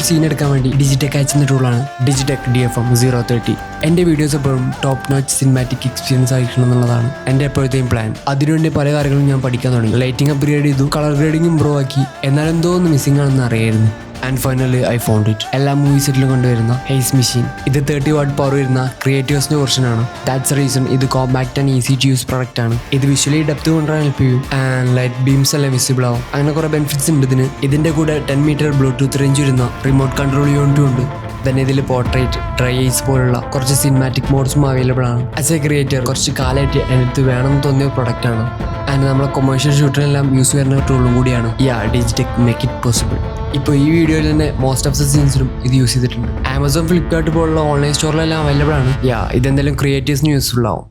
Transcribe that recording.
ഒരു സീൻ എടുക്കാൻ വേണ്ടി ഡിജിടെക് അയച്ചുന്ന ടൂളാണ് ഡിജിടെക് DFM 030. എൻ്റെ വീഡിയോസ് എപ്പോഴും ടോപ്പ് നോച്ച് സിനിമാറ്റിക് എക്സ്പീരിയൻസ് ആയിരിക്കണം എന്നുള്ളതാണ് എൻ്റെ എപ്പോഴത്തെയും പ്ലാൻ. അതിനുവേണ്ടി പല കാര്യങ്ങളും ഞാൻ പഠിക്കാൻ തുടങ്ങി. ലൈറ്റിംഗ് അപ്ഗ്രേഡ് ചെയ്തു, കളർ ഗ്രേഡിംഗ് ഇമ്പ്രൂവ് ആക്കി. എന്നാൽ എന്തോ ഒന്ന് മിസ്സിംഗ് ആണെന്ന് അറിയായിരുന്നു. And finally I found it. എല്ലാ മൂവി സെറ്റിലും കൊണ്ടുവരുന്ന ഹെയ്സ് മെഷീൻ. ഇത് 30 വാട്ട് പവർ വരുന്ന ക്രിയേറ്റീവ്സിന്റെ വെർഷനാണ്. ദാറ്റ്സ് റീസൺ ഇത് compact and easy to use product ആണ്. ഇത് വിഷ്വലി ഡെപ്ത് കൊണ്ടുവരാൻ ഹെൽപ്പ് ചെയ്യും. ആൻഡ് ലൈറ്റ് ബീംസ് എല്ലാം വിസിബിൾ ആവും. അങ്ങനെ കുറെ ബെനിഫിറ്റ്സ് ഉണ്ട് ഇതിന്. ഇതിന്റെ കൂടെ 10 മീറ്റർ ബ്ലൂടൂത്ത് റേഞ്ച് വരുന്ന റിമോട്ട് കൺട്രോൾ യൂണിറ്റും ഉണ്ട്. തന്നെ ഇതിൽ പോർട്രേറ്റ്, ഡ്രൈ ഐസ് പോലുള്ള കുറച്ച് സിനിമാറ്റിക് മോഡ്സും അവൈലബിൾ ആണ്. ആസ് എ ക്രിയേറ്റർ കുറച്ച് കാലമായിട്ട് എനിക്ക് വേണമെന്ന് തോന്നിയ പ്രൊഡക്റ്റ് ആണ്. ആൻഡ് നമ്മളെ കൊമേഴ്ഷ്യൽ ഷൂട്ടിനെല്ലാം യൂസ് ചെയ്യുന്ന ടൂളും കൂടിയാണ്. Digitech make it possible. ഇപ്പോൾ ഈ വീഡിയോയിൽ തന്നെ മോസ്റ്റ് ഓഫ് ദ സീൻസിലും ഇത് യൂസ് ചെയ്തിട്ടുണ്ട്. ആമസോൺ, ഫ്ലിപ്കാർട്ട് പോലുള്ള ഓൺലൈൻ സ്റ്റോറിലെല്ലാം അവൈലബിൾ ആണ്. ഇതെന്തായാലും ക്രിയേറ്റീവ്സിന് യൂസ്ഫുൾ ആവും.